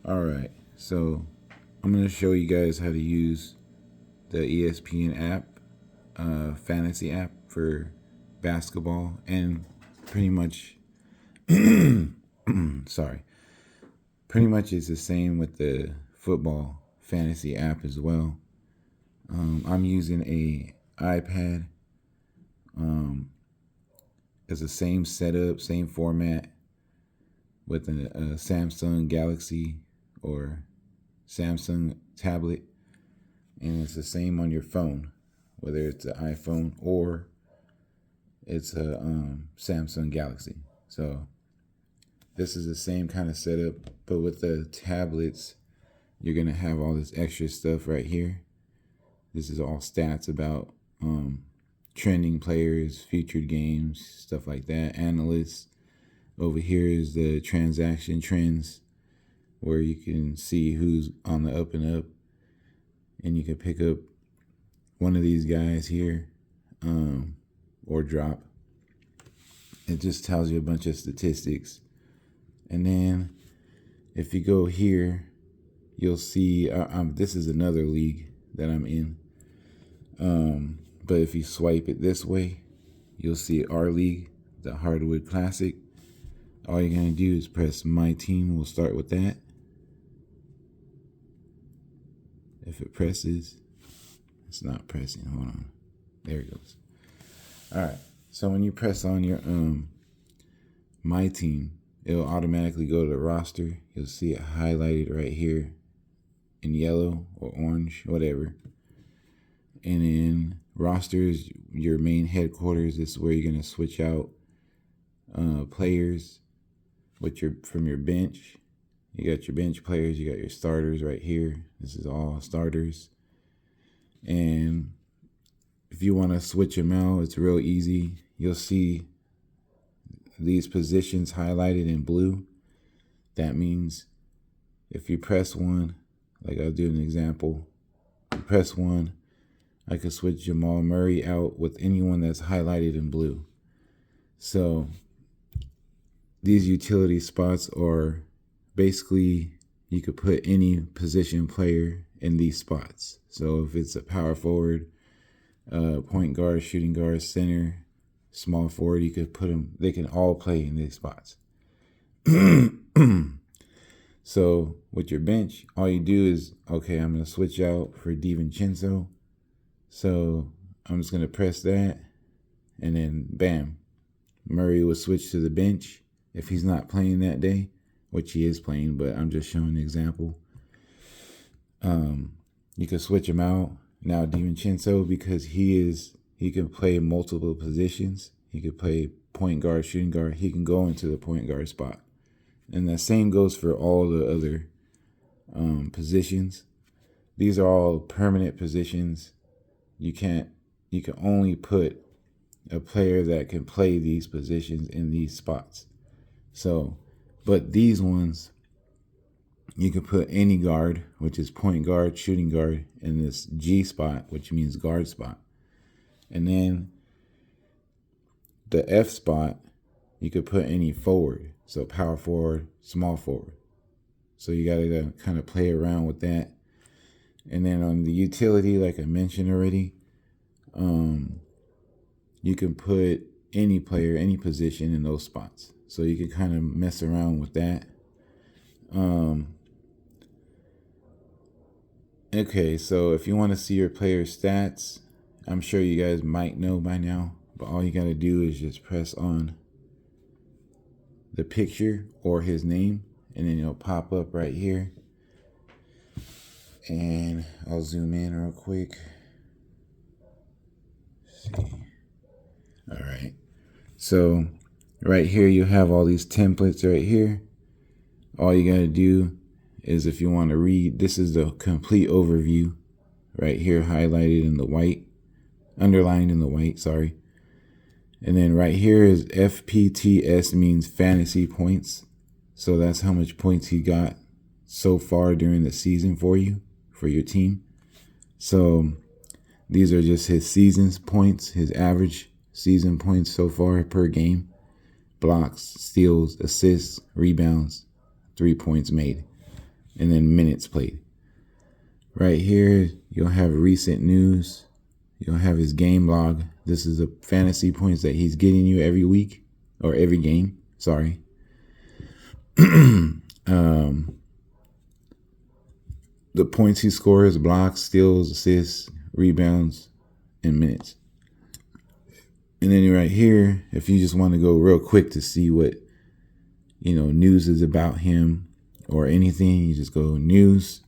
All right, so I'm going to show you guys how to use the ESPN app, fantasy app for basketball, and pretty much, sorry, pretty much it's the same with the football fantasy app as well. I'm using a iPad. It's the same setup, same format with a Samsung Galaxy or Samsung tablet, and it's the same on your phone, whether it's an iPhone or it's a Samsung Galaxy. So this is the same kind of setup, but with the tablets, you're gonna have all this extra stuff right here. This is all stats about trending players, featured games, stuff like that, analysts. Over here is the transaction trends, where you can see who's on the up and up, and you can pick up one of these guys here, or drop. It just tells you a bunch of statistics. And then if you go here, you'll see this is another league that I'm in. But if you swipe it this way, you'll see our league, the Hardwood Classic. All you're going to do is press My Team. We'll start with that. If it presses, it's not pressing. Hold on. There it goes. All right. So when you press on your My Team, it'll automatically go to the roster. You'll see it highlighted right here in yellow or orange, whatever. And then rosters, your main headquarters. This is where you're going to switch out players from your bench. You got your bench players, you got your starters right here. This is all starters. And if you want to switch them out, it's real easy. You'll see these positions highlighted in blue. That means if you press one, like I'll do an example, you press one, I could switch Jamal Murray out with anyone that's highlighted in blue. So these utility spots are basically, you could put any position player in these spots. So if it's a power forward, point guard, shooting guard, center, small forward, you could put them, they can all play in these spots. So with your bench, all you do is, okay, I'm going to switch out for DiVincenzo. So I'm just going to press that, and then bam, Murray will switch to the bench if he's not playing that day, which he is playing, but I'm just showing an example. You can switch him out. Now DiVincenzo, because he can play multiple positions. He could play point guard, shooting guard. He can go into the point guard spot. And the same goes for all the other positions. These are all permanent positions. You can only put a player that can play these positions in these spots. So, but these ones, you can put any guard, which is point guard, shooting guard, in this G spot, which means guard spot. And then the F spot, you could put any forward. So power forward, small forward. So you got to kind of play around with that. And then on the utility, like I mentioned already, you can put any player, any position in those spots. So you can kind of mess around with that. Okay, so if you want to see your player's stats, I'm sure you guys might know by now, but all you got to do is just press on the picture or his name, and then it'll pop up right here. And I'll zoom in real quick. Let's see. All right. So right here, you have all these templates right here. All you got to do is, if you want to read, this is the complete overview right here, highlighted in the white, underlined in the white, sorry. And then right here is FPTS, means fantasy points. So that's how much points he got so far during the season for you, for your team. So these are just his season's points, his average season points so far per game. Blocks, steals, assists, rebounds, 3 points made. and then minutes played. Right here, you'll have recent news. You'll have his game log. This is the fantasy points that he's getting you every week or every game. Sorry. The points he scores, blocks, steals, assists, rebounds, and minutes. And then right here, if you just want to go real quick to see what, news is about him or anything, you just go news,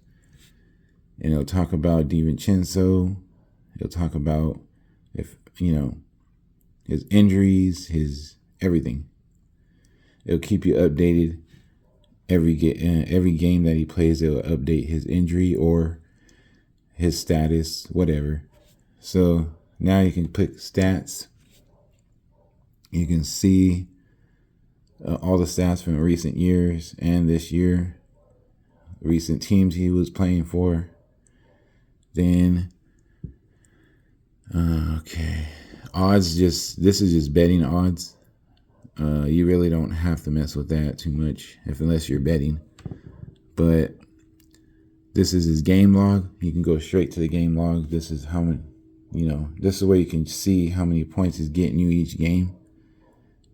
and it'll talk about DiVincenzo. It'll talk about his injuries, his everything. It'll keep you updated. Every game that he plays, it'll update his injury or his status, whatever. So now you can pick stats. You can see all the stats from recent years and this year, recent teams he was playing for. Then, odds, this is just betting odds. You really don't have to mess with that too much unless you're betting. But this is his game log. You can go straight to the game log. This is how many, this is where you can see how many points he's getting you each game.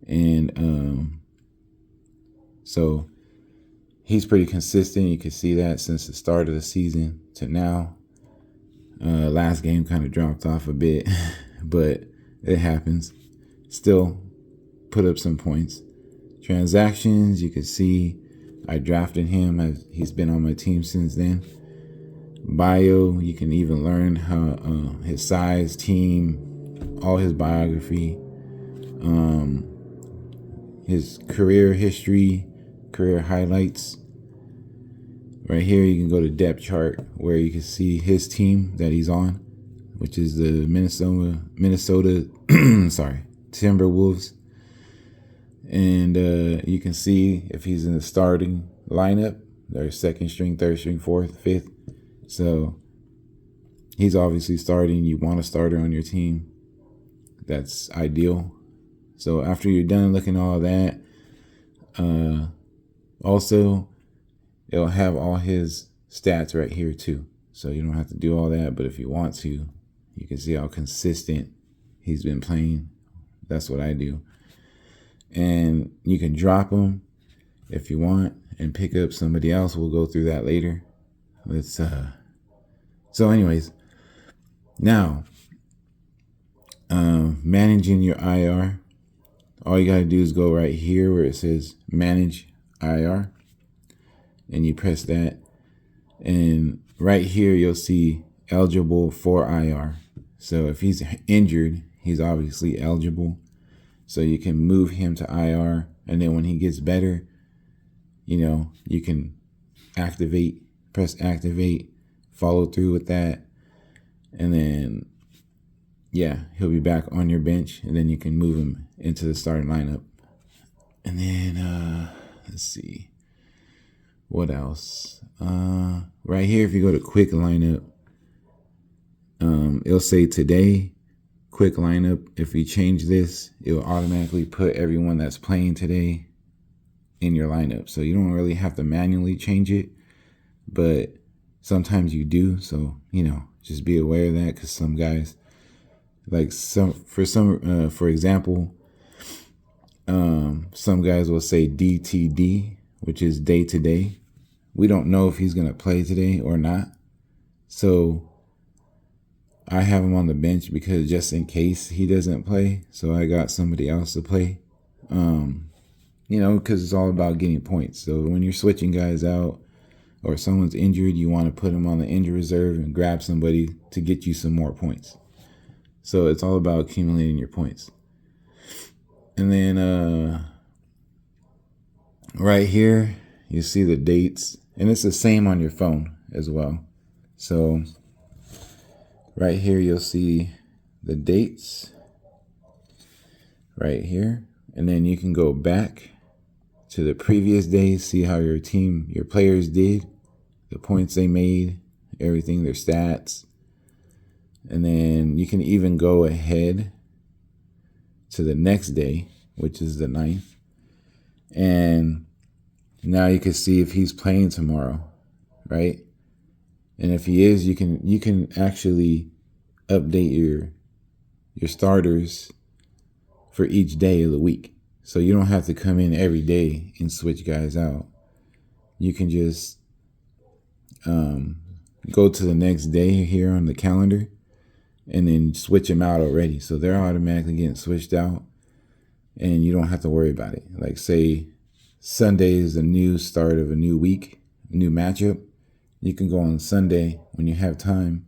And so he's pretty consistent. You can see that since the start of the season to now. Last game kind of dropped off a bit, but it happens. Still put up some points. Transactions, you can see I drafted him. He's been on my team since then. Bio, you can even learn how his size, team, all his biography, his career history, career highlights. Right here, you can go to depth chart where you can see his team that he's on, which is the Minnesota Timberwolves. And you can see if he's in the starting lineup, their second string, third string, fourth, fifth. So he's obviously starting. You want a starter on your team. That's ideal. So after you're done looking at all that, also it'll have all his stats right here too. So you don't have to do all that, but if you want to, you can see how consistent he's been playing. That's what I do. And you can drop him if you want and pick up somebody else. We'll go through that later. So anyways, now managing your IR. All you got to do is go right here where it says manage IR, and you press that, and right here you'll see eligible for IR. So if he's injured, he's obviously eligible. So you can move him to IR, and then when he gets better, you can press activate, follow through with that, and then he'll be back on your bench, and then you can move him into the starting lineup. And then let's see what else. Right here, if you go to quick lineup, it'll say today quick lineup. If you change this, it will automatically put everyone that's playing today in your lineup. So you don't really have to manually change it, but sometimes you do. So, just be aware of that, because some guys, for example, some guys will say DTD, which is day to day. We don't know if he's going to play today or not. So I have him on the bench because just in case he doesn't play, so I got somebody else to play. Because it's all about getting points. So when you're switching guys out or someone's injured, you want to put them on the injury reserve and grab somebody to get you some more points. So it's all about accumulating your points. And then right here, you see the dates, and it's the same on your phone as well. So right here, you'll see the dates right here. And then you can go back to the previous days, see how your players did, the points they made, everything, their stats. And then you can even go ahead to the next day, which is the 9th. And now you can see if he's playing tomorrow. right? And if he is, you can actually update your starters for each day of the week. So you don't have to come in every day and switch guys out. You can just go to the next day here on the calendar and then switch them out already. So they're automatically getting switched out and you don't have to worry about it. Like say Sunday is a new start of a new week, a new matchup. You can go on Sunday when you have time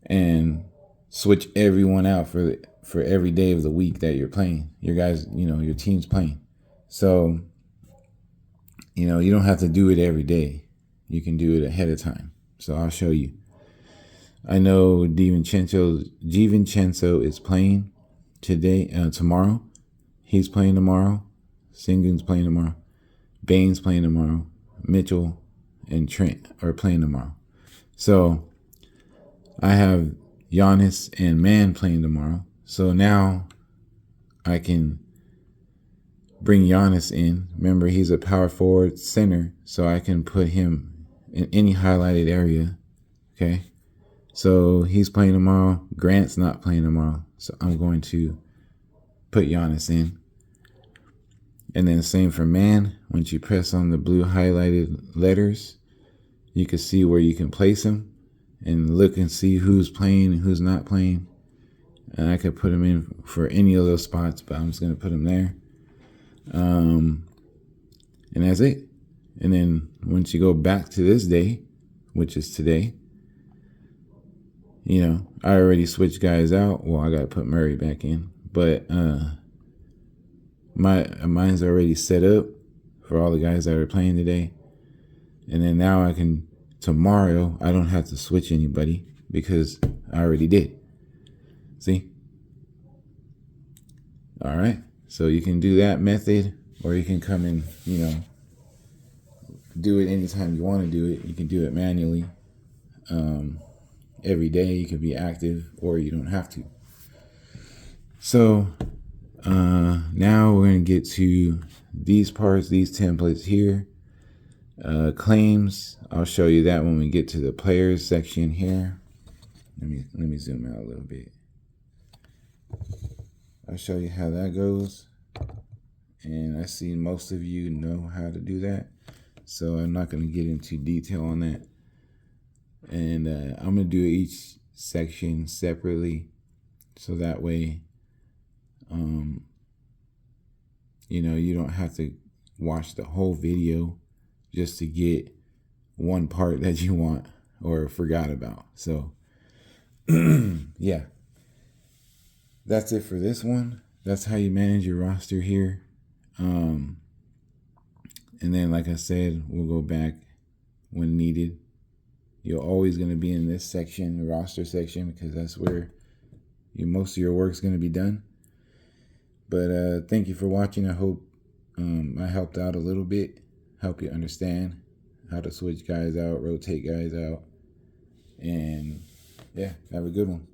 and switch everyone out for every day of the week that you're playing. Your guys, your team's playing. So, you don't have to do it every day. You can do it ahead of time. So I'll show you. I know DiVincenzo is playing tomorrow. He's playing tomorrow. Sengun's playing tomorrow. Bane's playing tomorrow. Mitchell and Trent are playing tomorrow. So I have Giannis and Man playing tomorrow. So now I can bring Giannis in. Remember, he's a power forward center, so I can put him in any highlighted area. Okay. So he's playing tomorrow. Grant's not playing tomorrow. So I'm going to put Giannis in. And then same for Man. Once you press on the blue highlighted letters, you can see where you can place him and look and see who's playing and who's not playing. And I could put him in for any of those spots, but I'm just going to put him there. And that's it. And then once you go back to this day, which is today, I already switched guys out. Well, I got to put Murray back in, but mine's already set up for all the guys that are playing today. And then now tomorrow, I don't have to switch anybody because I already did. See? All right. So you can do that method, or you can come in, do it anytime you want to do it. You can do it manually. Every day you can be active, or you don't have to. So now we're going to get to these parts, these templates here. Claims, I'll show you that when we get to the players section here. Let me zoom out a little bit. I'll show you how that goes. And I see most of you know how to do that, so I'm not going to get into detail on that. And I'm going to do each section separately, so that way you don't have to watch the whole video just to get one part that you want or forgot about. So yeah, that's it for this one. That's how you manage your roster here. And then, like I said, we'll go back when needed. You're always going to be in this section, the roster section, because that's where most of your work's going to be done. But thank you for watching. I hope I helped out a little bit, help you understand how to switch guys out, rotate guys out. And yeah, have a good one.